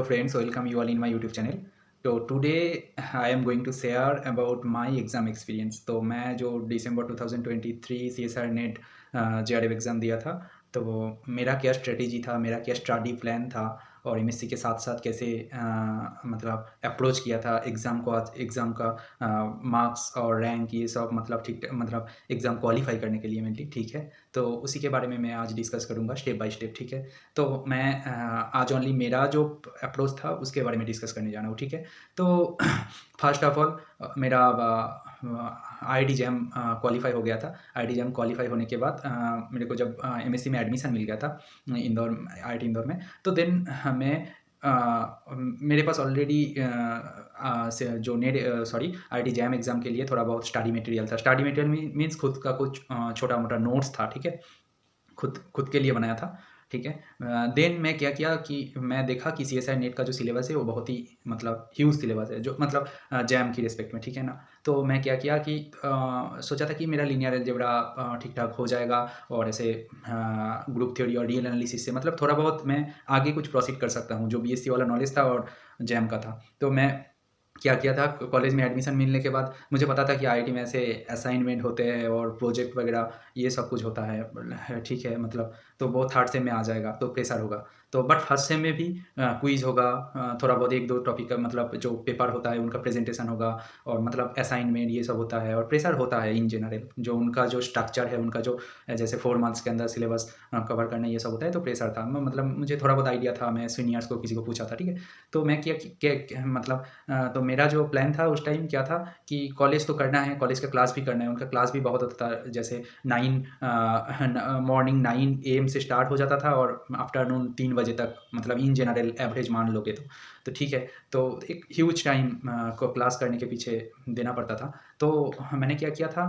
Hello friends, welcome you all in my YouTube channel. तो today I am going to share about my exam experience. तो मैं जो दिसंबर 2023 CSR net JRF exam दिया था, तो मेरा क्या स्ट्रेटेजी था, मेरा क्या स्टडी प्लान था और एमएससी के साथ साथ कैसे मतलब अप्रोच किया था एग्ज़ाम को, आज एग्ज़ाम का मार्क्स और रैंक ये सब मतलब ठीक मतलब एग्ज़ाम क्वालिफाई करने के लिए मेनली, ठीक है। तो उसी के बारे में मैं आज डिस्कस करूँगा स्टेप बाय स्टेप, ठीक है। तो मैं आज ओनली मेरा जो अप्रोच था उसके बारे में डिस्कस करने जा रहा हूँ, ठीक है। तो फर्स्ट ऑफ ऑल मेरा IIT-JAM क्वालिफाई हो गया था। IIT-JAM क्वालिफाई होने के बाद मेरे को जब एमएससी में एडमिशन मिल गया था इंदौर, IIT इंदौर में, तो देन मैं मेरे पास ऑलरेडी जो IIT-JAM एग्ज़ाम के लिए थोड़ा बहुत स्टडी मटेरियल था। स्टडी मटेरियल मीन्स खुद का कुछ छोटा मोटा नोट्स था, ठीक है। खुद के लिए बनाया था, ठीक है। देन मैं क्या किया कि मैं देखा कि CSI नेट का जो सिलेबस है वो बहुत ही मतलब ह्यूज सिलेबस है, जो मतलब जैम की रिस्पेक्ट में, ठीक है ना। तो मैं क्या किया कि सोचा था कि मेरा लीनियर अलजेब्रा ठीक ठाक हो जाएगा और ऐसे ग्रुप थ्योरी और रियल एनालिसिस से मतलब थोड़ा बहुत मैं आगे कुछ प्रोसीड कर सकता हूँ, जो BSc वाला नॉलेज था और जैम का था। तो मैं क्या किया था, कॉलेज में एडमिशन मिलने के बाद मुझे पता था कि IIT में ऐसे असाइनमेंट होते हैं और प्रोजेक्ट वगैरह ये सब कुछ होता है, ठीक है। मतलब तो वो थर्ड सेम में आ जाएगा तो प्रेशर होगा। तो बट फर्स्ट सेम में भी क्विज होगा, थोड़ा बहुत एक दो टॉपिक का मतलब जो पेपर होता है उनका प्रेजेंटेशन होगा और मतलब असाइनमेंट ये सब होता है और प्रेशर होता है इन जनरल। जो उनका जो स्ट्रक्चर है, उनका जो जैसे 4 मंथ्स के अंदर सिलेबस कवर करना ये सब होता है, तो प्रेशर था। मतलब मुझे थोड़ा बहुत आइडिया था, मैं सीनियर्स को किसी को पूछा था, ठीक है। तो मैं मतलब तो मेरा जो प्लान था उस टाइम क्या था कि कॉलेज तो करना है, कॉलेज का क्लास भी करना है। उनका क्लास भी बहुत होता था, जैसे मॉर्निंग 9 AM से स्टार्ट हो जाता था और आफ्टरनून 3 बजे तक, मतलब इन जनरल एवरेज मान लोगे तो ठीक है। तो एक ह्यूज टाइम को क्लास करने के पीछे देना पड़ता था। तो मैंने क्या किया था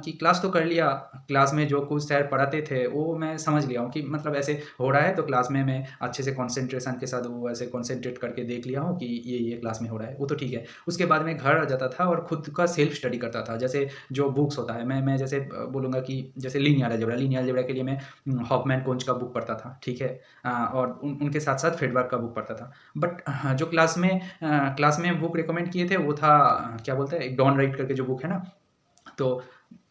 कि क्लास तो कर लिया, क्लास में जो कुछ सर पढ़ाते थे वो मैं समझ लिया हूँ कि मतलब ऐसे हो रहा है, तो क्लास में मैं अच्छे से कॉन्सेंट्रेशन के साथ वो ऐसे कॉन्सेंट्रेट करके देख लिया हूँ कि ये क्लास में हो रहा है, वो तो ठीक है। उसके बाद मैं घर आ जाता था और खुद का सेल्फ स्टडी करता था। जैसे जो बुक्स होता है, मैं जैसे बोलूँगा कि जैसे लीनियर अलजेब्रा के लिए मैं हॉफमैन कोंच का बुक पढ़ता था, ठीक है। और उनके साथ साथ फ्रेडवर्क का बुक पढ़ता था। बट जो क्लास में बुक रिकमेंड किए थे वो था क्या बोलते हैं, एक डॉन राइट करके जो बुक है ना, तो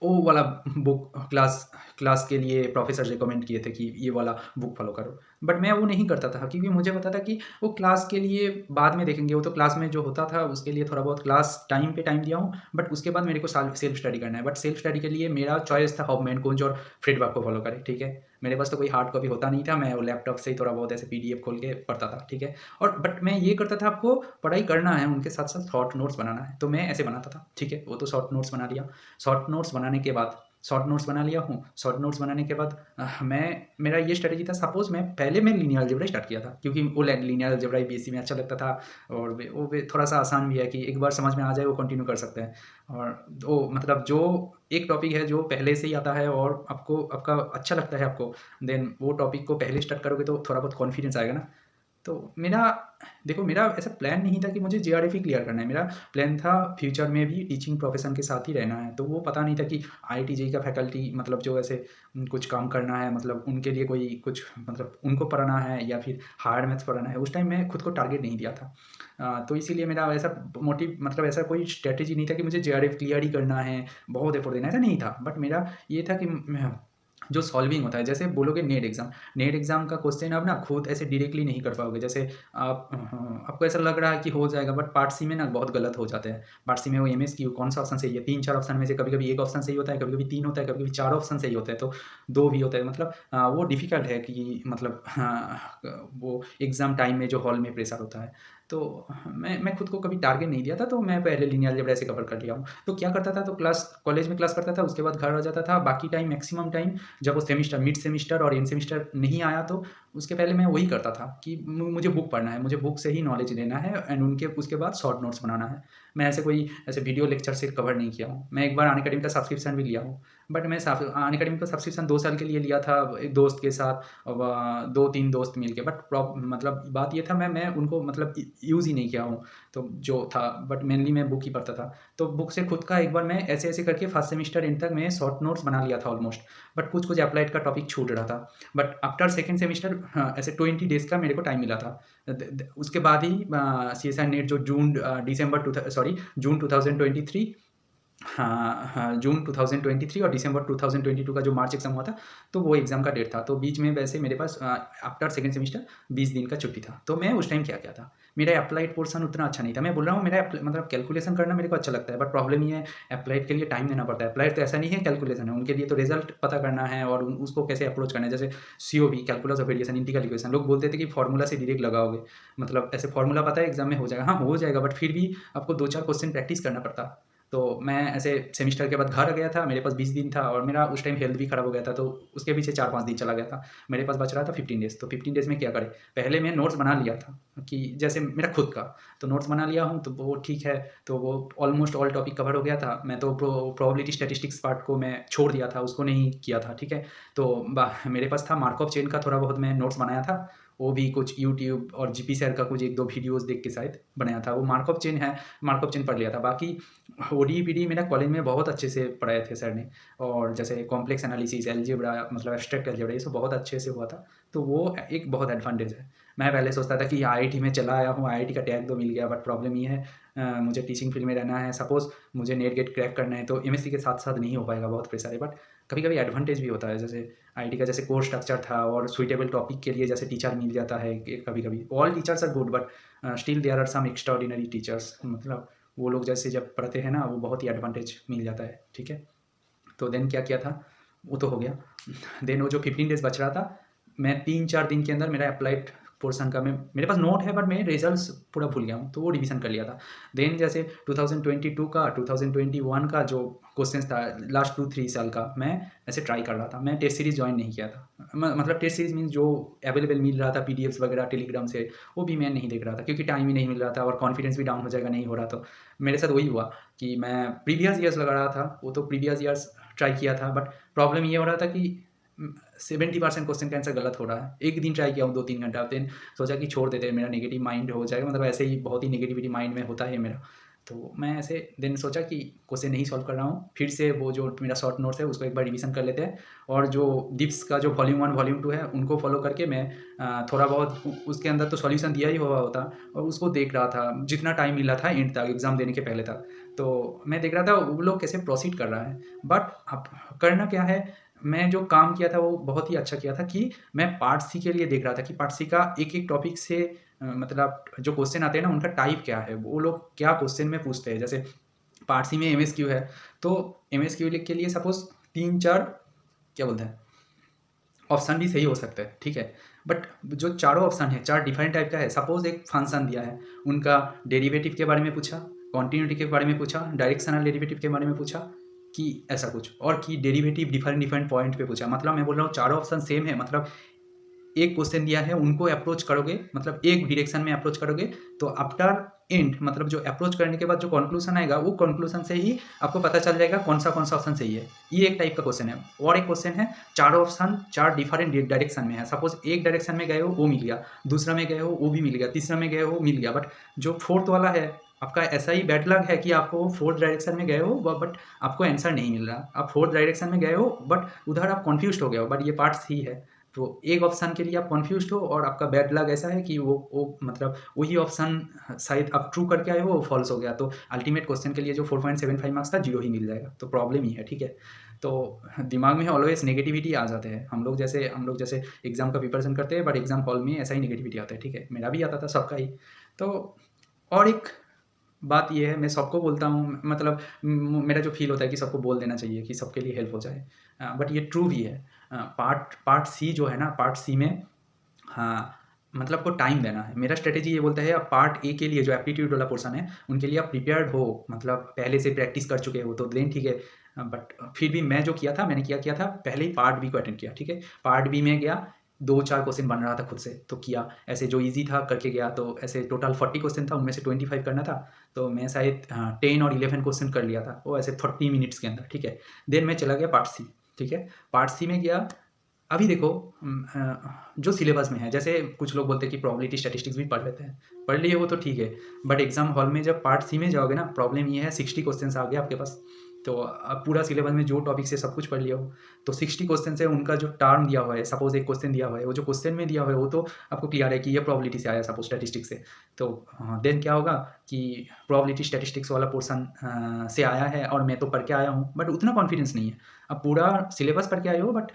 वो वाला बुक क्लास के लिए प्रोफेसर रिकमेंड किए थे कि ये वाला बुक फॉलो करो। बट मैं वो नहीं करता था क्योंकि मुझे पता था कि वो क्लास के लिए बाद में देखेंगे, वो तो क्लास में जो होता था उसके लिए थोड़ा बहुत क्लास टाइम पे टाइम दिया हूँ, बट उसके बाद मेरे को सेल्फ स्टडी करना है। बट सेल्फ स्टडी के लिए मेरा चॉइस था हॉफमैन कोंच और फ्रेडवर्क को फॉलो करें, ठीक है। मेरे पास तो कोई हार्ड कॉपी होता नहीं था, मैं वो लैपटॉप से ही थोड़ा बहुत ऐसे PDF खोल के पढ़ता था, ठीक है। और बट मैं ये करता था, आपको पढ़ाई करना है, उनके साथ साथ शॉर्ट नोट्स बनाना है, तो मैं ऐसे बनाता था, ठीक है। वो तो शॉर्ट नोट्स बना लिया। शॉर्ट नोट्स बना लिया हूँ। शॉर्ट नोट्स बनाने के बाद मेरा ये स्ट्रेटेजी था। सपोज मैं लीनियर अलजेब्रा स्टार्ट किया था क्योंकि वो लीनियर अलजेब्रा BSc में अच्छा लगता था और वो थोड़ा सा आसान भी है कि एक बार समझ में आ जाए वो कंटिन्यू कर सकते हैं। और वो मतलब जो एक टॉपिक है जो पहले से ही आता है और आपका अच्छा लगता है आपको, देन वो टॉपिक को पहले स्टार्ट करोगे तो थोड़ा बहुत कॉन्फिडेंस आएगा ना। तो मेरा ऐसा प्लान नहीं था कि मुझे JRF ही क्लियर करना है। मेरा प्लान था फ्यूचर में भी टीचिंग प्रोफेशन के साथ ही रहना है। तो वो पता नहीं था कि IIT JEE का फैकल्टी मतलब जो ऐसे कुछ काम करना है, मतलब उनके लिए कोई कुछ मतलब उनको पढ़ाना है या फिर हार्ड मैथ्स पढ़ाना है। उस टाइम मैं खुद को टारगेट नहीं दिया था। तो इसीलिए मेरा ऐसा मोटिव मतलब ऐसा कोई स्ट्रेटेजी नहीं था कि मुझे JRF क्लियर ही करना है, बहुत एफर्ट देना है, ऐसा नहीं था। बट मेरा ये था कि जो सॉल्विंग होता है, जैसे बोलोगे नेट एग्ज़ाम का क्वेश्चन आप ना खुद ऐसे डायरेक्टली नहीं कर पाओगे। जैसे आपको ऐसा लग रहा है कि हो जाएगा, बट पार्ट सी में ना बहुत गलत हो जाते हैं। पार्ट सी में वो MSQ कौन सा ऑप्शन सही है, 3-4 ऑप्शन में से कभी-कभी एक ऑप्शन सही होता है, कभी-कभी 3 होता है, कभी-कभी 4 ऑप्शन सही होते हैं, तो 2 भी होते हैं। मतलब वो डिफ़िकल्ट है कि मतलब वो एग्ज़ाम टाइम में जो हॉल में प्रेशर होता है। तो मैं खुद को कभी टारगेट नहीं दिया था, तो मैं पहले लीनियर अलजेब्रा ऐसे कवर कर लिया हूँ। तो क्या करता था, तो कॉलेज में क्लास करता था, उसके बाद घर आ जाता था। बाकी टाइम मैक्सिमम टाइम जब वो सेमिस्टर मिड सेमिस्टर और एंड सेमिस्टर नहीं आया, तो उसके पहले मैं वही करता था कि मुझे बुक पढ़ना है, मुझे बुक से ही नॉलेज लेना है एंड उसके बाद शॉर्ट नोट्स बनाना है। मैं ऐसे वीडियो लेक्चर से कवर नहीं किया हूँ। मैं एक बार अनअकैडमी का सब्सक्रिप्शन भी लिया हूँ, बट मैं अनअकैडमी का सब्सक्रिप्शन 2 साल के लिए लिया था एक दोस्त के साथ, और 2-3 दोस्त मिल के, बट मतलब बात ये था, मैं उनको मतलब यूज़ ही नहीं किया हूँ, तो जो था, बट मेनली मैं बुक ही पढ़ता था। तो बुक से खुद का एक बार मैं ऐसे-ऐसे करके फर्स्ट सेमेस्टर एंड तक मैं शॉर्ट नोट्स बना लिया था ऑलमोस्ट, बट कुछ-कुछ अप्लाइड का टॉपिक छूट रहा था। बट आफ्टर सेकंड सेमेस्टर ऐसे 20 डेज़ का मेरे को टाइम मिला था। उसके बाद ही सीएसआई नेट जो जून 2023, हाँ, जून 2023 और दिसंबर 2022 का जो मार्च एग्ज़ाम हुआ था, तो वो एग्ज़ाम का डेट था। तो बीच में वैसे मेरे पास आफ्टर सेकंड सेमेस्टर 20 दिन का छुट्टी था। तो मैं उस टाइम क्या किया था, मेरा एप्लाइड पोर्शन उतना अच्छा नहीं था। मैं बोल रहा हूँ, मेरा मतलब कैलकुलेशन करना मेरे को अच्छा लगता है, बट प्रॉब्लम ये है, एप्लाइड के लिए टाइम देना पड़ता है। एप्लाइड तो ऐसा नहीं है कैलकुलेशन है, उनके लिए तो रिजल्ट पता करना है और उसको कैसे अप्रोच करना है। जैसे COB, calculus of variation, integral equation, लोग बोलते थे कि फार्मूला से डायरेक्ट लगाओगे, मतलब ऐसे फार्मूला पता है एग्जाम में हो जाएगा। हाँ, हो जाएगा, बट फिर भी आपको 2-4 क्वेश्चन प्रैक्टिस करना पड़ता। तो मैं ऐसे सेमेस्टर के बाद घर गया था, मेरे पास 20 दिन था और मेरा उस टाइम हेल्थ भी ख़राब हो गया था, तो उसके पीछे 4-5 दिन चला गया था। मेरे पास बच रहा था 15 डेज़, तो 15 डेज़ में क्या करें? पहले मैं नोट्स बना लिया था कि जैसे मेरा खुद का, तो नोट्स बना लिया हूँ, तो वो ठीक है, तो वो ऑलमोस्ट ऑल टॉपिक कवर हो गया था। मैं तो प्रोबेबिलिटी स्टैटिस्टिक्स पार्ट को मैं छोड़ दिया था, उसको नहीं किया था, ठीक है? तो मेरे पास था मार्कअप चेन का थोड़ा बहुत मैं नोट्स बनाया था, वो भी कुछ यूट्यूब और जीपी सर का कुछ 1-2 वीडियोज़ देख के शायद बनाया था। वो मार्कअप चेन है, मार्कअप चेन पढ़ लिया था। बाकी ओडी-पीडी मेरा कॉलेज में बहुत अच्छे से पढ़ाए थे सर ने, और जैसे कॉम्प्लेक्स एनालिसिस, अलजेब्रा, मतलब एब्स्ट्रैक्ट अलजेब्रा, ये सब बहुत अच्छे से हुआ था। तो वो एक बहुत एडवांटेज है। मैं पहले सोचता था कि आईआईटी में चला आया हूँ, आईआईटी का टैग तो मिल गया, बट प्रॉब्लम ये है, मुझे टीचिंग फील्ड में रहना है। सपोज़ मुझे नेट गेट क्रैक करना है, तो एमएससी के साथ-साथ नहीं हो पाएगा, बहुत प्रेशर है। बट कभी-कभी एडवांटेज भी होता है, जैसे आईआईटी का जैसे कोर्स स्ट्रक्चर था और सुइटेबल टॉपिक के लिए जैसे टीचर मिल जाता है कभी-कभी। All teachers are good, but still there are some extraordinary teachers, मतलब वो लोग जैसे जब पढ़ते हैं ना, वो बहुत ही एडवांटेज मिल जाता है, ठीक है? तो देन क्या किया था, वो तो हो गया। देन वो जो 15 डेज़ बच रहा था, मैं 3-4 दिन के अंदर मेरा अप्लाइड पोर्शन का, मैं मेरे पास नोट है बट मैं रिजल्ट्स पूरा भूल गया हूँ, तो वो रिवीजन कर लिया था। देन जैसे 2022 का, 2021 का जो क्वेश्चंस था लास्ट 2-3 साल का, मैं ऐसे ट्राई कर रहा था। मैं टेस्ट सीरीज़ जॉइन नहीं किया था। मतलब टेस्ट सीरीज़ मीन्स जो अवेलेबल मिल रहा था पीडीएफ्स वगैरह टेलीग्राम से, वो भी मैं नहीं देख रहा था, क्योंकि टाइम ही नहीं मिल रहा था और कॉन्फिडेंस भी डाउन हो जाएगा नहीं हो रहा। तो मेरे साथ वही हुआ कि मैं प्रीवियस ईयर्स लगा रहा था, वो तो प्रीवियस ईयर्स ट्राई किया था, बट प्रॉब्लम ये हो रहा था कि 70% क्वेश्चन का आंसर गलत हो रहा है। एक दिन ट्राई किया हूँ 2-3 घंटा, देन सोचा कि छोड़ देते हैं, मेरा नेगेटिव माइंड हो जाएगा, मतलब ऐसे ही बहुत ही नेगेटिविटी माइंड में होता है मेरा। तो मैं ऐसे देन सोचा कि क्वेश्चन नहीं सॉल्व कर रहा हूँ, फिर से वो जो मेरा शॉर्ट नोट्स है उसको एक बार रिवीजन कर लेते हैं, और जो डिप्स का जो वॉल्यूम 1 वॉल्यूम 2 है उनको फॉलो करके मैं थोड़ा बहुत उसके अंदर तो सॉल्यूशन दिया ही हुआ होता, और उसको देख रहा था जितना टाइम मिला था एंड तक, एग्ज़ाम देने के पहले तक। तो मैं देख रहा था वो लोग कैसे प्रोसीड कर रहा है, बट अब करना क्या है, मैं जो काम किया था वो बहुत ही अच्छा किया था कि मैं पार्ट सी के लिए देख रहा था कि पार्ट सी का एक-एक टॉपिक से मतलब जो क्वेश्चन आते हैं ना, उनका टाइप क्या है, वो लोग क्या क्वेश्चन में पूछते हैं। जैसे पार्ट सी में एमएसक्यू है, तो एमएसक्यू के लिए सपोज़ 3-4 क्या बोलते हैं, ऑप्शन भी सही हो सकता है, ठीक है? बट जो चारों ऑप्शन है, 4 डिफरेंट टाइप का है। सपोज़ एक फंक्शन दिया है, उनका डेरिवेटिव के बारे में पूछा, कॉन्टिन्यूटी के बारे में पूछा, डायरेक्शनल डेरिवेटिव के बारे में पूछा, कि ऐसा कुछ, और कि डेरिवेटिव डिफरेंट पॉइंट पे पूछा। मतलब मैं बोल रहा हूँ चारों ऑप्शन सेम है, मतलब एक क्वेश्चन दिया है, उनको अप्रोच करोगे, मतलब एक डायरेक्शन में अप्रोच करोगे, तो आफ्टर एंड मतलब जो अप्रोच करने के बाद जो कंक्लूजन आएगा, वो कंक्लूजन से ही आपको पता चल जाएगा कौन सा ऑप्शन सही है। ये एक टाइप का क्वेश्चन है। और एक क्वेश्चन है, चारों ऑप्शन 4 डिफरेंट डायरेक्शन में है। सपोज एक डायरेक्शन में गए हो, वो मिल गया, दूसरा में गए हो, वो भी मिल गया, तीसरा में गए हो, मिल गया, बट जो फोर्थ वाला है, आपका ऐसा ही बैड लक है कि आपको फोर्थ डायरेक्शन में गए हो, बट आपको आंसर नहीं मिल रहा। आप फोर्थ डायरेक्शन में गए हो, बट उधर आप कन्फ्यूज हो गए हो, बट ये पार्ट सी है, तो एक ऑप्शन के लिए आप कन्फ्यूज हो, और आपका बैड लक ऐसा है कि वो मतलब वही ऑप्शन शायद आप ट्रू करके आए हो, वो फॉल्स हो गया, तो अल्टीमेट क्वेश्चन के लिए जो 4.75 मार्क्स था, 0 ही मिल जाएगा। तो प्रॉब्लम ही है, ठीक है? तो दिमाग में ऑलवेज नेगेटिविटी आ जाते हैं। हम लोग जैसे एग्जाम का प्रिपरेशन करते हैं, बट एग्जाम हॉल में ऐसा ही नेगेटिविटी आता है, ठीक है? मेरा भी आता था, सबका ही। तो और एक बात ये है, मैं सबको बोलता हूँ, मतलब मेरा जो फील होता है कि सबको बोल देना चाहिए कि सबके लिए हेल्प हो जाए, बट ये ट्रू भी है। पार्ट सी जो है ना, पार्ट सी में, हाँ, मतलब को टाइम देना है। मेरा स्ट्रेटेजी ये बोलता है, आप पार्ट ए के लिए जो एप्टीट्यूड वाला पोर्शन है, उनके लिए आप प्रिपेयर्ड हो, मतलब पहले से प्रैक्टिस कर चुके हो, तो देन ठीक है। बट फिर भी मैं जो किया था, मैंने क्या किया था, पहले ही पार्ट बी को अटेंड किया, ठीक है? पार्ट बी में गया, 2-4 क्वेश्चन बन रहा था खुद से, तो किया। ऐसे जो ईज़ी था करके गया, तो ऐसे टोटल 40 क्वेश्चन था, उनमें से 25 करना था, तो मैं शायद 10 और 11 क्वेश्चन कर लिया था, वो ऐसे 30 मिनट्स के अंदर, ठीक है। देन मैं चला गया पार्ट सी, ठीक है। पार्ट सी में गया, अभी देखो जो सिलेबस में है, जैसे कुछ लोग बोलते हैं कि प्रोबेबिलिटी स्टैटिस्टिक्स भी पढ़ लेते हैं, पढ़ लिए वो तो ठीक है, बट एग्जाम हॉल में जब पार्ट सी में जाओगे ना, प्रॉब्लम ये है 60 क्वेश्चन आ गया आपके पास, तो अब पूरा सिलेबस में जो टॉपिक से सब कुछ पढ़ लिया हो, तो 60 क्वेश्चन से उनका जो टर्म दिया हुआ है, सपोज एक क्वेश्चन दिया हुआ है, वो जो क्वेश्चन में दिया हुआ है वो तो आपको क्लियर है कि ये प्रोबेबिलिटी से आया, सपोज स्टैटिस्टिक्स से, तो देन क्या होगा कि प्रोबेबिलिटी स्टैटिस्टिक्स वाला पोर्सन से आया है और मैं तो पढ़ के आया हूँ, बट उतना कॉन्फिडेंस नहीं है। अब पूरा सिलेबस पढ़ के आए हो, बट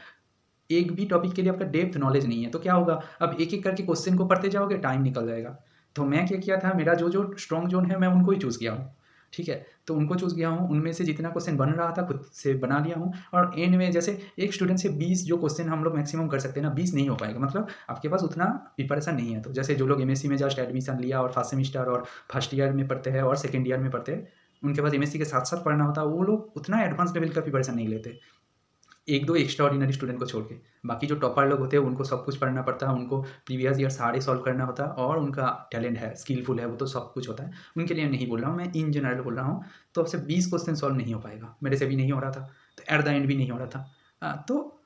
एक भी टॉपिक के लिए आपका डेप्थ नॉलेज नहीं है, तो क्या होगा, अब एक-एक करके क्वेश्चन को पढ़ते जाओगे, टाइम निकल जाएगा। तो मैं क्या किया था, मेरा जो स्ट्रॉन्ग ज़ोन है, मैं उनको ही चूज़ किया हूँ, ठीक है। तो उनको चूज़ किया हूँ, उनमें से जितना क्वेश्चन बन रहा था खुद से बना लिया हूँ, और एंड में जैसे एक स्टूडेंट से 20 जो क्वेश्चन हम लोग मैक्सिमम कर सकते हैं ना, 20 नहीं हो पाएगा, मतलब आपके पास उतना प्रिपरेशन नहीं है। तो जैसे जो लोग एमएससी में जस्ट एडमिशन लिया और फर्स्ट सेमेस्टर और फर्स्ट ईयर में पढ़ते हैं और सेकंड ईयर में पढ़ते हैं, उनके पास एमएससी के साथ-साथ पढ़ना होता है, वो लोग उतना एडवांस लेवल का प्रिपरेशन नहीं लेते। 1-2 एक्स्ट्रा ऑर्डिनरी स्टूडेंट को छोड़ के, बाकी जो टॉपर लोग होते हैं उनको सब कुछ पढ़ना पड़ता है, उनको प्रीवियस ईयर सारे सॉल्व करना होता है, और उनका टैलेंट है, स्किलफुल है, वो तो सब कुछ होता है। उनके लिए नहीं बोल रहा हूँ मैं, इन जनरल बोल रहा हूँ। तो आपसे 20 क्वेश्चन सॉल्व नहीं हो पाएगा, मेरे से भी नहीं हो रहा था, तो एट द एंड भी नहीं हो रहा था। तो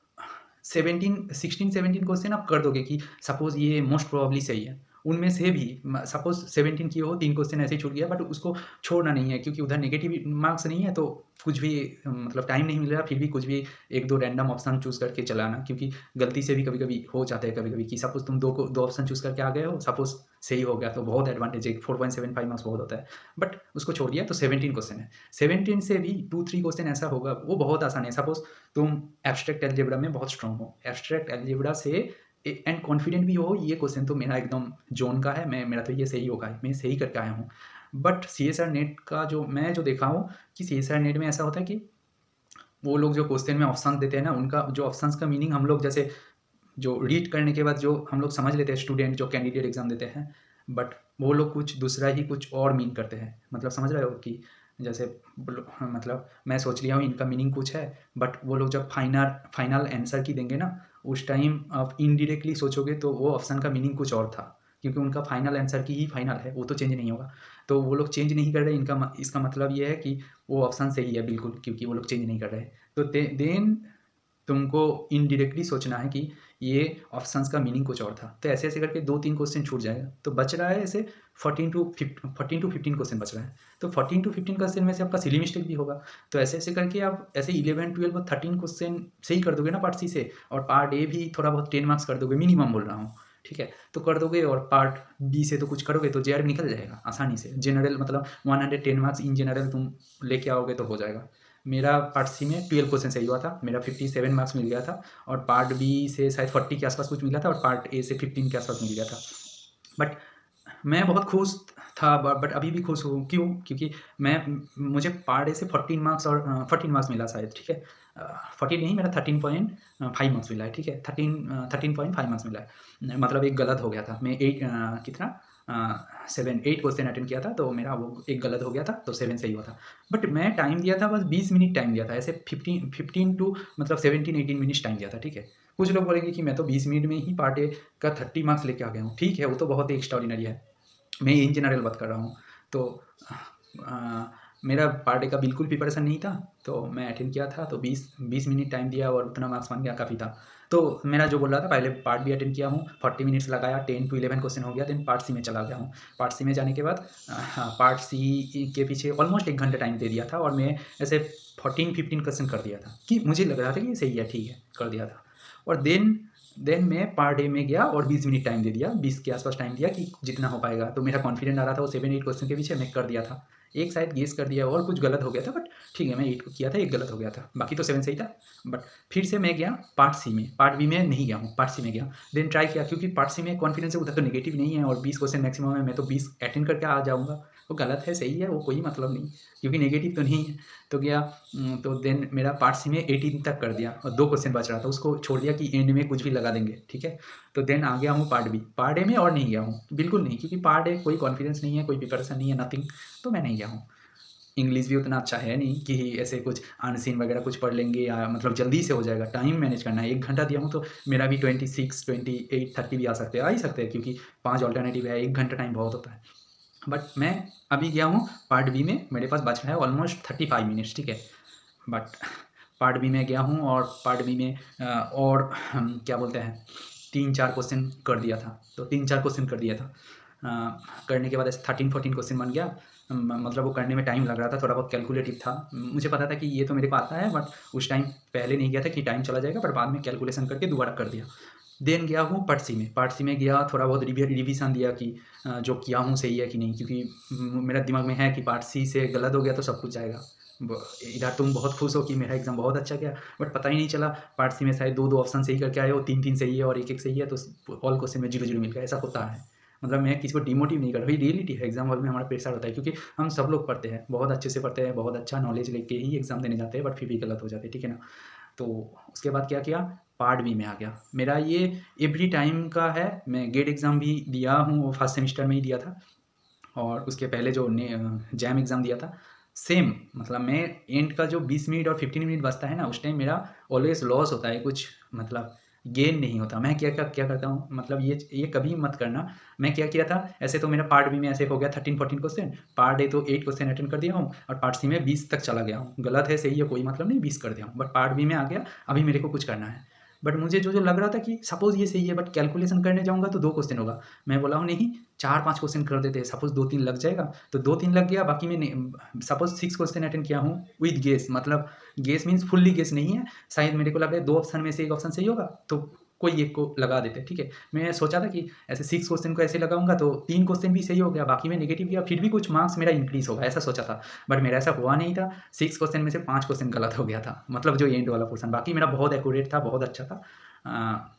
16-17 क्वेश्चन आप कर दोगे कि सपोज ये मोस्ट प्रोबेबली सही है, उनमें से भी सपोज 17 किए हो, 3 क्वेश्चन ऐसे ही छूट गया, बट उसको छोड़ना नहीं है, क्योंकि उधर नेगेटिव मार्क्स नहीं है, तो कुछ भी मतलब टाइम नहीं मिल रहा, फिर भी कुछ भी 1-2 रैंडम ऑप्शन चूज़ करके चलाना, क्योंकि गलती से भी कभी-कभी हो जाता है, कभी-कभी कि सपोज तुम 2 ऑप्शन चूज़ करके आ गए हो, सपोज सही हो गया तो बहुत एडवांटेज है, 4.75 मार्क्स बहुत होता है, बट उसको छोड़ दिया तो 17 क्वेश्चन है। 17 से भी 2-3 क्वेश्चन ऐसा होगा, वो बहुत आसान है। सपोज तुम एब्स्ट्रैक्ट अलजेब्रा में बहुत स्ट्रॉन्ग हो, एब्स्ट्रैक्ट अलजेब्रा से एंड कॉन्फिडेंट भी हो, ये क्वेश्चन तो मेरा एकदम जोन का है, मेरा तो ये सही होगा, मैं सही करके आया हूँ। बट सीएसआर नेट का जो देखा हूँ कि सीएसआर नेट में ऐसा होता है कि वो लोग जो क्वेश्चन में ऑप्शंस देते हैं ना, उनका जो ऑप्शंस का मीनिंग हम लोग जैसे जो रीड करने के बाद जो हम लोग समझ लेते हैं, स्टूडेंट जो कैंडिडेट एग्जाम देते हैं, बट वो लोग कुछ दूसरा ही कुछ और मीन करते हैं। मतलब समझ रहे हो कि जैसे मतलब मैं सोच लिया हूँ इनका मीनिंग कुछ है, बट वो लोग जब फाइनल आंसर की देंगे ना, उस टाइम आप इनडायरेक्टली सोचोगे तो वो ऑप्शन का मीनिंग कुछ और था, क्योंकि उनका फाइनल आंसर की ही फाइनल है, वो तो चेंज नहीं होगा। तो वो लोग चेंज नहीं कर रहे, इसका मतलब ये है कि वो ऑप्शन सही है बिल्कुल, क्योंकि वो लोग चेंज नहीं कर रहे। तो देन तुमको इनडायरेक्टली सोचना है कि ये ऑप्शंस का मीनिंग कुछ और था। तो ऐसे-ऐसे करके 2-3 क्वेश्चन छूट जाएगा। तो बच रहा है ऐसे 14 टू 15 क्वेश्चन बच रहा है। तो 14 टू 15 क्वेश्चन में से आपका सिली मिस्टेक भी होगा। तो ऐसे-ऐसे करके आप ऐसे 11, 12 और 13 क्वेश्चन सही कर दोगे ना पार्ट सी से, और पार्ट ए भी थोड़ा बहुत 10 मार्क्स कर दोगे, मिनिमम बोल रहा हूँ, ठीक है? तो कर दोगे, और पार्ट बी से तो कुछ करोगे तो जेआर निकल जाएगा आसानी से। जनरल मतलब 110 मार्क्स इन जनरल तुम लेके आओगे तो हो जाएगा। मेरा पार्ट सी में 12 क्वेश्चन सही हुआ था, मेरा 57 मार्क्स मिल गया था, और पार्ट बी से शायद 40 के आसपास कुछ मिला था, और पार्ट ए से 15 के आसपास मिल गया था। बट मैं बहुत खुश था, बट अभी भी खुश हूँ, क्यों? क्योंकि मुझे पार्ट ए से 14 मार्क्स और 14 मार्क्स मिला शायद, ठीक है? 14 नहीं, मेरा 13.5 मार्क्स मिला है, ठीक है? 13.5 मार्क्स मिला है। मतलब एक गलत हो गया था, मैं 8 क्वेश्चन अटेंड किया था, तो मेरा वो एक गलत हो गया था, तो 7 सही हुआ था। बट मैं टाइम दिया था बस 20 मिनट टाइम दिया था, ऐसे 15 टू मतलब 17-18 मिनट्स टाइम दिया था, ठीक है? कुछ लोग बोलेंगे कि मैं तो 20 मिनट में ही पार्ट ए का 30 मार्क्स लेके आ गया हूँ, ठीक है, वो तो बहुत ही एक्स्ट्राऑर्डिनरी है। मैं इन जनरल बात कर रहा हूँ। तो मेरा पार्ट ए का बिल्कुल प्रिपरेशन नहीं था, तो मैं अटेंड किया था, तो 20 मिनट टाइम दिया और उतना मार्क्स बन गया, काफ़ी था। तो मेरा जो बोल रहा था, पहले पार्ट बी अटेंड किया हूँ, 40 मिनट्स लगाया, 10 टू 11 क्वेश्चन हो गया, देन पार्ट सी में चला गया हूँ। पार्ट सी में जाने के बाद पार्ट सी के पीछे ऑलमोस्ट 1 घंटा टाइम दे दिया था, और मैं ऐसे 14-15 क्वेश्चन कर दिया था, कि मुझे लग रहा था कि ये सही है, ठीक है, कर दिया था। और देन मैं पार्ट ए में गया और 20 मिनट टाइम दे दिया, 20 के आसपास टाइम दिया कि जितना हो पाएगा। तो मेरा कॉन्फिडेंट आ रहा था, वो 7-8 क्वेश्चन के पीछे मैं कर दिया था। एक शायद गेस कर दिया और कुछ गलत हो गया था, बट ठीक है, मैं 8 को किया था, एक गलत हो गया था, बाकी तो 7 सही था। बट फिर से मैं गया पार्ट सी में, पार्ट बी में नहीं गया हूँ, पार्ट सी में गया। देन ट्राई किया, क्योंकि पार्ट सी में कॉन्फिडेंस है, उधर तो नेगेटिव नहीं है, और 20 क्वेश्चन मैक्सिमम है, मैं तो 20 अटेंड करके आ जाऊँगा। वो गलत है, सही है, वो कोई मतलब नहीं, क्योंकि नेगेटिव तो नहीं है। तो गया, तो देन मेरा पार्ट सी में 18 तक कर दिया, और 2 क्वेश्चन बच रहा था, उसको छोड़ दिया कि एंड में कुछ भी लगा देंगे, ठीक है? तो देन आ गया हूँ पार्ट बी। पार्ट ए में और नहीं गया हूँ, बिल्कुल नहीं, क्योंकि पार्ट ए कोई कॉन्फिडेंस नहीं है, कोई प्रिपरेशन नहीं है, नथिंग, तो मैं नहीं गया हूँ। इंग्लिश भी उतना अच्छा है नहीं कि ऐसे कुछ अनसीन वगैरह कुछ पढ़ लेंगे या मतलब जल्दी से हो जाएगा। टाइम मैनेज करना है, 1 घंटा दिया हूँ तो मेरा भी 26, 28, 30 भी आ ही सकते हैं क्योंकि 5 अल्टरनेटिव है, 1 घंटा टाइम बहुत होता है। बट मैं अभी गया हूँ पार्ट बी में, मेरे पास बच रहा है ऑलमोस्ट 35 मिनट्स, ठीक है। बट पार्ट बी में गया हूँ और पार्ट बी में और क्या बोलते हैं 3-4 क्वेश्चन कर दिया था, तो 3-4 क्वेश्चन कर दिया था। करने के बाद ऐसे 13-14 क्वेश्चन बन गया। मतलब वो करने में टाइम लग रहा था, थोड़ा बहुत कैलकुलेटिव था। मुझे पता था कि ये तो मेरे को आता है, बट उस टाइम पहले नहीं गया था कि टाइम चला जाएगा, बट बाद में कैलकुलेशन करके दोबारा कर दिया। देन गया हूँ पार्ट सी में गया, थोड़ा बहुत रिविज़न दिया कि जो किया हूँ सही है कि नहीं, क्योंकि मेरा दिमाग में है कि पार्ट सी से गलत हो गया तो सब कुछ जाएगा। इधर तुम बहुत खुश हो कि मेरा एग्ज़ाम बहुत अच्छा गया, बट पता ही नहीं चला पार्ट सी में शायद 2-2 ऑप्शन सही करके आए हो, 3-3 सही है और 1-1 सही है, तो ऑल क्वेश्चन में 0-0 मिल गया। ऐसा होता है। मतलब मैं किसी को डिमोटिव नहीं कर रहा, वही रियलिटी है। एग्ज़ाम हॉल में हमारा प्रेशर होता है क्योंकि हम सब लोग पढ़ते हैं, बहुत अच्छे से पढ़ते हैं, बहुत अच्छा नॉलेज लेके ही एग्ज़ाम देने जाते हैं, बट फिर भी गलत हो जाते हैं, ठीक है ना। तो उसके बाद क्या किया, पार्ट बी में आ गया। मेरा ये एवरी टाइम का है। मैं गेट एग्ज़ाम भी दिया हूँ, वो फर्स्ट सेमेस्टर में ही दिया था, और उसके पहले जो जैम एग्ज़ाम दिया था सेम। मतलब मैं एंड का जो 20 मिनट और 15 मिनट बचता है ना, उस टाइम मेरा ऑलवेज लॉस होता है, कुछ मतलब गेन नहीं होता। मैं क्या करता हूँ, मतलब ये कभी मत करना। मैं क्या किया था, ऐसे तो मेरा पार्ट बी में ऐसे हो गया 13-14 क्वेश्चन, पार्ट ए तो 8 क्वेश्चन अटेंड कर दिया हूँ, और पार्ट सी में 20 तक चला गया हूँ। गलत है सही है कोई मतलब नहीं, 20 कर दिया हूँ, बट पार्ट बी में आ गया। अभी मेरे को कुछ करना है, बट मुझे जो लग रहा था कि सपोज़ ये सही है, बट कैलकुलेशन करने जाऊँगा तो 2 क्वेश्चन होगा। मैं बोला हूँ नहीं, 4-5 क्वेश्चन कर देते हैं, सपोज़ 2-3 लग जाएगा, तो 2-3 लग गया, बाकी मैंने सपोज़ 6 क्वेश्चन अटेंड किया हूँ विद गेस। मतलब गेस मीन्स फुल्ली गेस नहीं है, शायद मेरे को लग रहा है 2 ऑप्शन में से 1 ऑप्शन सही होगा, तो कोई एक को लगा देते, ठीक है। मैं सोचा था कि ऐसे 6 क्वेश्चन को ऐसे लगाऊंगा तो 3 क्वेश्चन भी सही हो गया, बाकी में नेगेटिव गया, फिर भी कुछ मार्क्स मेरा इंक्रीज होगा, ऐसा सोचा था। बट मेरा ऐसा हुआ नहीं था। 6 क्वेश्चन में से 5 क्वेश्चन गलत हो गया था, मतलब जो एंड वाला पोर्शन, बाकी मेरा बहुत एक्यूरेट था, बहुत अच्छा था।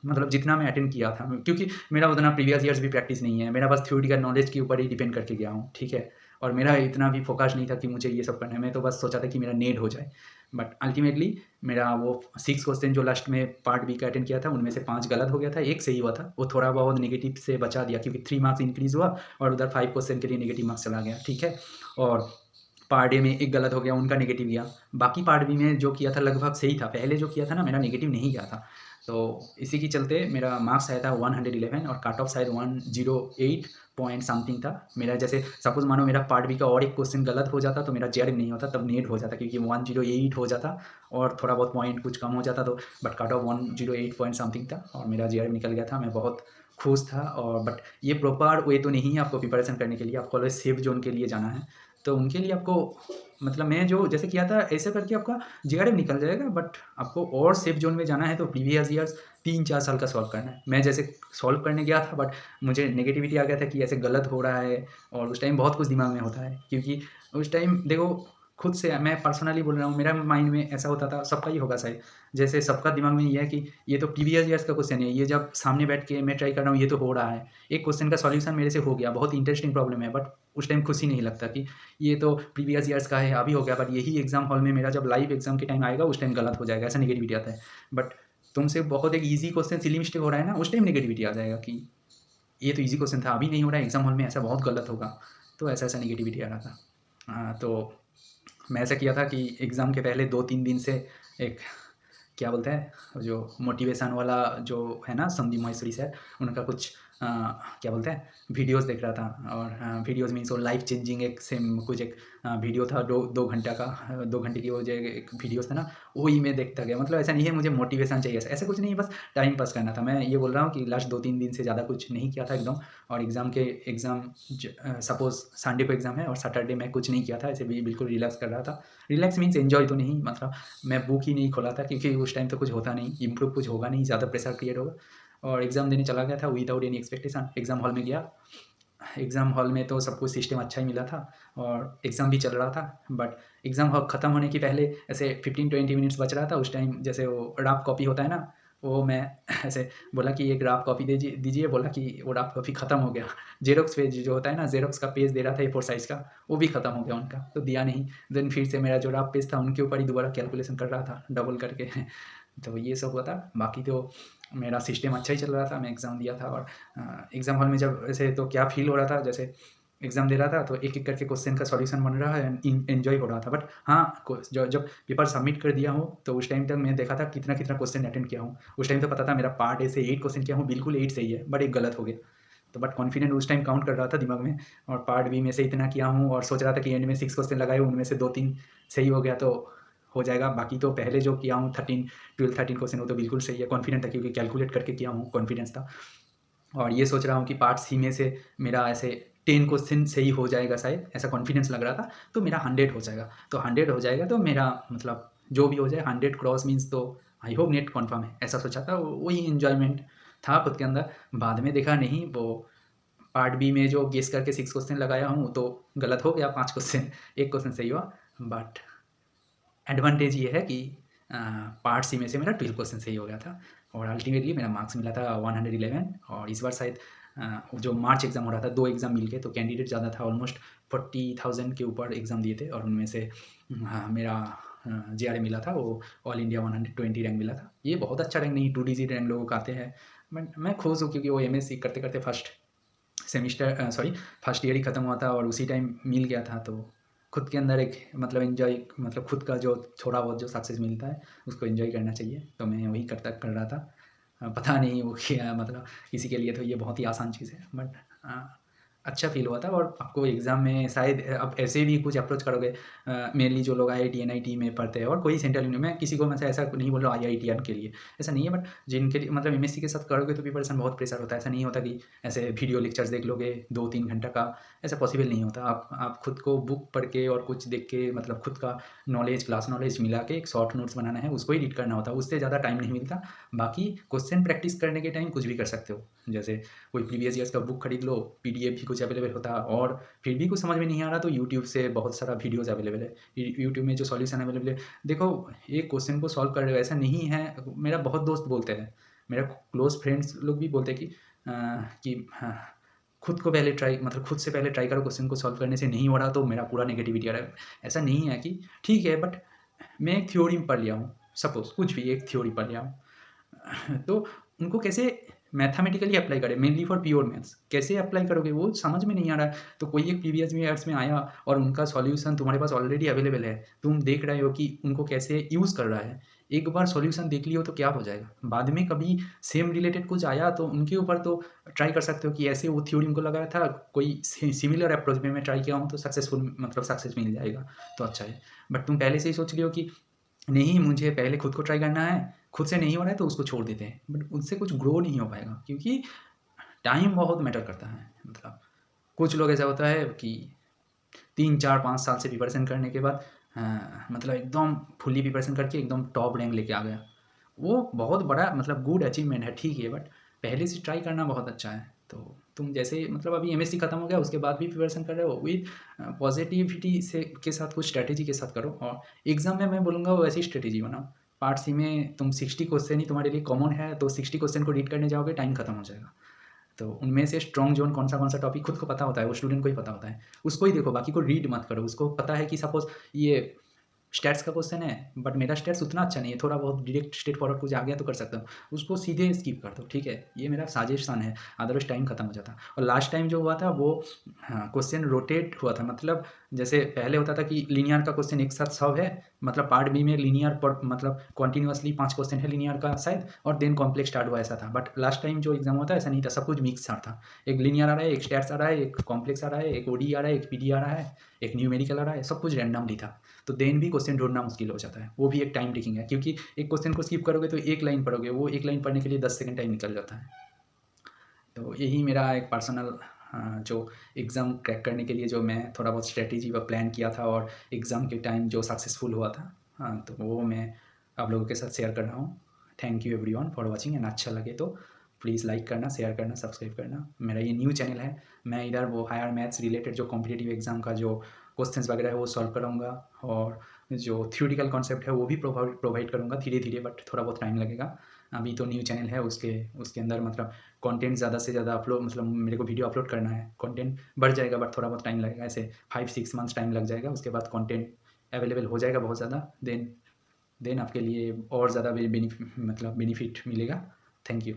मतलब जितना मैं अटेंड किया था, क्योंकि मेरा उतना प्रीवियस ईयर्स भी प्रैक्टिस नहीं है, मेरा बस थ्योरेटिकल नॉलेज के ऊपर ही डिपेंड करके गया हूँ, ठीक है। और मेरा इतना भी फोकस नहीं था कि मुझे ये सब करना है, मैं तो बस सोचा था कि मेरा नेट हो जाए। बट अल्टीमेटली मेरा वो 6 क्वेश्चन जो लास्ट में पार्ट बी का अटेंड किया था, उनमें से 5 गलत हो गया था, 1 सही हुआ था। वो थोड़ा बहुत नेगेटिव से बचा दिया, क्योंकि 3 मार्क्स इंक्रीज़ हुआ और उधर 5 क्वेश्चन के लिए नेगेटिव मार्क्स चला गया, ठीक है। और पार्ट ए में 1 गलत हो गया, उनका नेगेटिव गया। बाकी पार्ट बी में जो किया था लगभग सही था, पहले जो किया था ना मेरा नेगेटिव नहीं गया था। तो इसी के चलते मेरा मार्क्स आया था 111 और कट ऑफ शायद 108 पॉइंट समथिंग था मेरा। जैसे सपोज़ मानो मेरा पार्ट बी का और एक क्वेश्चन गलत हो जाता तो मेरा जेआरएफ नहीं होता, तब नेट हो जाता, क्योंकि 108 हो जाता और थोड़ा बहुत पॉइंट कुछ कम हो जाता, तो but cut off 108 point something था और मेरा जेआरएफ निकल गया था। मैं बहुत खुश था। और बट ये प्रॉपर वे तो नहीं है आपको प्रिपरेशन करने के लिए, आपको ऑलवेज सेफ जोन के लिए जाना है। तो उनके लिए आपको मतलब मैं जो जैसे किया था ऐसे करके आपका जेआरएफ निकल जाएगा, बट आपको और सेफ जोन में जाना है तो प्रीवियस ईयर्स 3-4 साल का सॉल्व करना है। मैं जैसे सॉल्व करने गया था, बट मुझे नेगेटिविटी आ गया था कि ऐसे गलत हो रहा है, और उस टाइम बहुत कुछ दिमाग में होता है, क्योंकि उस टाइम देखो खुद से मैं पर्सनली बोल रहा हूँ, मेरा माइंड में ऐसा होता था, सबका ही होगा शायद, जैसे सबका दिमाग में ये है कि ये तो प्रीवियस ईयर्स का क्वेश्चन है, ये जब सामने बैठ के मैं ट्राई कर रहा हूँ ये तो हो रहा है। एक क्वेश्चन का सॉल्यूशन मेरे से हो गया, बहुत इंटरेस्टिंग प्रॉब्लम है, बट उस टाइम खुशी नहीं लगता कि ये तो प्रीवियस ईयर्स का है अभी हो गया, बट यही एग्जाम हॉल में मेरा जब लाइव एग्जाम के टाइम आएगा उस टाइम गलत हो जाएगा, ऐसा नेगेटिविटी आता है। बट तुमसे बहुत एक ईजी क्वेश्चन सिली मिस्टेक हो रहा है ना, उस टाइम नेगेटिविटी आ जाएगा कि ये तो ईजी क्वेश्चन था, अभी नहीं हो रहा है, एग्जाम हॉल में ऐसा बहुत गलत होगा, तो ऐसा ऐसा नेगेटिविटी आ रहा था। तो मैं ऐसा किया था कि एग्ज़ाम के पहले 2-3 दिन से एक क्या बोलते हैं जो मोटिवेशन वाला जो है ना संदीप माहेश्वरी सर, उनका कुछ क्या बोलते हैं वीडियोस देख रहा था। और वीडियोस मीन्स वो लाइफ चेंजिंग एक सेम कुछ एक वीडियो था, 2 घंटा का, 2 घंटे की वो जो एक वीडियोस था ना, वही मैं देखता गया। मतलब ऐसा नहीं है मुझे मोटिवेशन चाहिए, ऐसा ऐसा कुछ नहीं है, बस टाइम पास करना था। मैं ये बोल रहा हूँ कि लास्ट 2-3 दिन से ज़्यादा कुछ नहीं किया था एकदम। और एग्ज़ाम सपोज़ संडे को एग्ज़ाम है और सैटरडे मैं कुछ नहीं किया था, ऐसे भी बिल्कुल रिलैक्स कर रहा था। रिलैक्स मीन्स एन्जॉय तो नहीं, मतलब मैं बुक ही नहीं खोला था, क्योंकि उस टाइम तो कुछ होता नहीं, इम्प्रूव कुछ होगा नहीं, ज़्यादा प्रेशर क्रिएट होगा। और एग्ज़ाम देने चला गया था without any expectation. Exam hall में गया, एग्ज़ाम हॉल में तो सब कुछ सिस्टम अच्छा ही मिला था और एग्ज़ाम भी चल रहा था। बट एग्ज़ाम ख़त्म होने के पहले ऐसे 15-20 मिनट्स बच रहा था, उस टाइम जैसे वो रफ कॉपी होता है ना, वो मैं ऐसे बोला कि एक रफ कॉपी दीजिए, बोला कि वो रफ कॉपी ख़त्म हो गया। जेरोक्स पेज जो होता है ना, जेरोक्स का पेज दे रहा था A4 साइज़ का, वो भी ख़त्म हो गया उनका, तो दिया नहीं। देन फिर से मेरा जो रफ पेज था उनके ऊपर ही दोबारा कैलकुलेशन कर रहा था डबल करके तो ये सब हुआ था। बाकी तो मेरा सिस्टम अच्छा ही चल रहा था, मैं एग्ज़ाम दिया था। और एग्ज़ाम हॉल में जब ऐसे तो क्या फ़ील हो रहा था, जैसे एग्ज़ाम दे रहा था तो एक-एक करके क्वेश्चन का सॉल्यूशन बन रहा है, एन्जॉय हो रहा था। बट हाँ, को जब पेपर सबमिट कर दिया हूँ, तो उस टाइम तक मैं देखा था कितना-कितना क्वेश्चन अटेम्प्ट किया हूँ। उस टाइम तो पता था मेरा पार्ट ए से 8 क्वेश्चन किया हूँ, बिल्कुल 8 सही है, बट एक गलत हो गया। तो बट कॉन्फिडेंट उस टाइम काउंट कर रहा था दिमाग में, और पार्ट बी में से इतना किया हूँ और सोच रहा था कि एंड में 6 क्वेश्चन लगाए, उनमें से 2-3 सही हो गया तो हो जाएगा। बाकी तो पहले जो किया हूँ 12-13 क्वेश्चन वो तो बिल्कुल सही है। कॉन्फिडेंट था क्योंकि कैलकुलेट करके किया हूँ, कॉन्फिडेंस था। और ये सोच रहा हूँ कि पार्ट सी में से मेरा ऐसे 10 क्वेश्चन सही हो जाएगा शायद, ऐसा कॉन्फिडेंस लग रहा था। तो मेरा 100 हो जाएगा, तो 100 हो जाएगा तो मेरा मतलब जो भी हो जाए 100 क्रॉस मीन्स तो आई होप नेट कन्फर्म है, ऐसा सोचा था। वही एन्जॉयमेंट था खुद के अंदर। बाद में देखा नहीं, वो पार्ट बी में जो गेस करके 6 क्वेश्चन लगाया हूँ तो गलत हो गया 5 क्वेश्चन, 1 क्वेश्चन सही हुआ। बट एडवांटेज ये है कि पार्ट सी में से मेरा 12 क्वेश्चन सही हो गया था और अल्टीमेटली मेरा मार्क्स मिला था 111। और इस बार शायद जो मार्च एग्ज़ाम हो रहा था, 2 एग्ज़ाम मिलके, तो कैंडिडेट ज़्यादा था, ऑलमोस्ट 40,000 के ऊपर एग्ज़ाम दिए थे और उनमें से मेरा जेआरए मिला था, वो ऑल इंडिया 120 रैंक मिला था। ये बहुत अच्छा रैंक नहीं, 2 डिजिट रैंक लोगों को आते हैं। बट मैं खुश हूँ क्योंकि वो एमएससी करते-करते फर्स्ट ईयर ही ख़त्म हुआ था और उसी टाइम मिल गया था। तो खुद के अंदर एक मतलब एन्जॉय, मतलब खुद का जो थोड़ा बहुत जो सक्सेस मिलता है उसको एन्जॉय करना चाहिए। तो मैं वही कर रहा था। पता नहीं वो क्या, मतलब किसी के लिए तो ये बहुत ही आसान चीज़ है, बट अच्छा फ़ील हुआ था। और आपको एग्ज़ाम में शायद अब ऐसे भी कुछ अप्रोच करोगे, मेनली जो लोग आईआईटी, एनआईटी में पढ़ते हैं और कोई सेंट्रल यूनि मैं किसी को मतलब ऐसा नहीं बोल रहा हूँ आईआईटीएन के लिए, ऐसा नहीं है। बट जिनके लिए मतलब एमएससी के साथ करोगे तो प्रिपरेशन बहुत प्रेशर होता है। ऐसा नहीं होता कि ऐसे वीडियो लेक्चर्स देख लोगे 2-3 घंटा का, ऐसा पॉसिबल नहीं होता। आप खुद को बुक पढ़ के और कुछ देख के, मतलब खुद का नॉलेज, क्लास नॉलेज मिला के एक शॉर्ट नोट्स बनाना है, उसको एडिट करना होता है, उससे ज़्यादा टाइम नहीं मिलता। बाकी क्वेश्चन प्रैक्टिस करने के टाइम कुछ भी कर सकते हो, जैसे कोई प्रीवियस ईयर्स का बुक खरीद लो, पीडीएफ भी कुछ अवेलेबल होता है। और फिर भी कुछ समझ में नहीं आ रहा तो यूट्यूब से बहुत सारा वीडियोज़ अवेलेबल है। यूट्यूब में जो सॉल्यूशन अवेलेबल है, देखो एक क्वेश्चन को सॉल्व कर रहे हो ऐसा नहीं है। मेरा बहुत दोस्त बोलते हैं, मेरा क्लोज़ फ्रेंड्स लोग भी बोलते हैं कि हाँ, खुद को पहले ट्राई, मतलब खुद से पहले ट्राई करो, क्वेश्चन को सॉल्व करने से नहीं हो रहा तो मेरा पूरा नेगेटिविटी आ रहा है। ऐसा नहीं है कि ठीक है, बट मैं एक थ्योरी पढ़ लिया हूँ, सपोज़ कुछ भी एक थ्योरी पढ़ लिया हूँ तो उनको कैसे मैथमेटिकली अप्लाई करें, मेनली फॉर प्योर मैथ्स कैसे अप्लाई करोगे वो समझ में नहीं आ रहा है। तो कोई एक प्रीवियस ईयर्स में आया और उनका सॉल्यूशन तुम्हारे पास ऑलरेडी अवेलेबल है, तुम देख रहे हो कि उनको कैसे यूज़ कर रहा है। एक बार सॉल्यूशन देख लियो तो क्या हो जाएगा, बाद में कभी सेम रिलेटेड कुछ आया तो उनके ऊपर तो ट्राई कर सकते हो कि ऐसे वो थ्योरी उनको लगाया था, कोई सिमिलर अप्रोच में मैं ट्राई किया हूँ तो सक्सेसफुल, मतलब सक्सेस मिल जाएगा तो अच्छा है। बट तुम पहले से ही सोच लियो कि नहीं, मुझे पहले खुद को ट्राई करना है, खुद से नहीं हो रहा है तो उसको छोड़ देते हैं। बट उससे कुछ ग्रो नहीं हो पाएगा क्योंकि टाइम बहुत मैटर करता है। मतलब कुछ लोग ऐसा होता है कि 3-4-5 साल से प्रिपरेशन करने के बाद मतलब एकदम फुल्ली प्रिपरेशन करके एकदम टॉप रैंक लेके आ गया। वो बहुत बड़ा मतलब गुड अचीवमेंट है, ठीक है, बट पहले से ट्राई करना बहुत अच्छा है। तो तुम जैसे मतलब अभी एमएससी खत्म हो गया, उसके बाद भी प्रिपरेशन कर रहे हो विद पॉजिटिविटी से के साथ, कुछ स्ट्रैटेजी के साथ करो। और एग्ज़ाम में मैं बोलूँगा वो ऐसी स्ट्रैटेजी बनाओ। पार्ट सी में तुम 60 क्वेश्चन ही तुम्हारे लिए कॉमन है, तो 60 क्वेश्चन को रीड करने जाओगे, टाइम खत्म हो जाएगा। तो उनमें से स्ट्रॉन्ग जोन कौन सा टॉपिक खुद को पता होता है, वो स्टूडेंट को ही पता होता है, उसको ही देखो, बाकी को रीड मत करो। उसको पता है कि सपोज़ ये स्टैट्स का क्वेश्चन है, बट मेरा स्टैट्स उतना अच्छा नहीं है, थोड़ा बहुत डायरेक्ट स्ट्रेट फॉरवर्ड कुछ आ गया तो कर सकता हूँ, उसको सीधे स्किप कर दो, ठीक है? ये मेरा सजेशन है, अदरवाइज़ टाइम खत्म हो जाता। और लास्ट टाइम जो हुआ था वो हाँ, क्वेश्चन रोटेट हुआ था, मतलब जैसे पहले होता था कि लीनियर का क्वेश्चन एक साथ 100 है, मतलब पार्ट बी में लीनियर पर मतलब कंटिन्यूअसली 5 क्वेश्चन है लीनियर का शायद, और देन कॉम्प्लेक्स स्टार्ट हुआ, ऐसा था। बट लास्ट टाइम जो एग्जाम हुआ था ऐसा नहीं था, सब कुछ मिक्स था। एक लीनियर आ रहा है, एक स्टैट्स आ रहा है, एक कॉम्प्लेक्स आ रहा है, एक ओडी आ रहा है, एक पीडी आ रहा है, एक न्यूमेरिकल आ रहा है, सब कुछ रैंडमली था। तो देन भी क्वेश्चन ढूंढना मुश्किल हो जाता है, वो भी एक टाइम टेकिंग है, क्योंकि एक क्वेश्चन को स्किप करोगे तो एक लाइन पढ़ोगे, वो एक लाइन पढ़ने के लिए 10 सेकंड टाइम निकल जाता है। तो यही मेरा एक पर्सनल जो एग्ज़ाम क्रैक करने के लिए जो मैं थोड़ा बहुत स्ट्रेटेजी व प्लान किया था और एग्ज़ाम के टाइम जो सक्सेसफुल हुआ था, हाँ, तो वो मैं आप लोगों के साथ शेयर कर रहा हूँ। Thank you everyone for watching, and अच्छा लगे तो प्लीज़ लाइक करना, शेयर करना, सब्सक्राइब करना। मेरा ये न्यू चैनल है, मैं इधर वो हायर मैथ्स रिलेटेड जो कॉम्पिटिटिव एग्ज़ाम का जो क्वेश्चंस वगैरह है वो सॉल्व कराऊँगा, और जो थ्योरेटिकल कॉन्सेप्ट है वो भी प्रोवाइड करूँगा धीरे-धीरे, बट थोड़ा बहुत टाइम लगेगा। अभी तो न्यू चैनल है, उसके उसके अंदर मतलब कंटेंट ज़्यादा से ज़्यादा अपलोड, मतलब मेरे को वीडियो अपलोड करना है, कंटेंट बढ़ जाएगा, बट थोड़ा बहुत टाइम लगेगा, ऐसे 5-6 मंथ्स टाइम लग जाएगा। उसके बाद कंटेंट अवेलेबल हो जाएगा बहुत ज़्यादा, देन आपके लिए और ज़्यादा मतलब बेनिफिट मिलेगा। Thank you.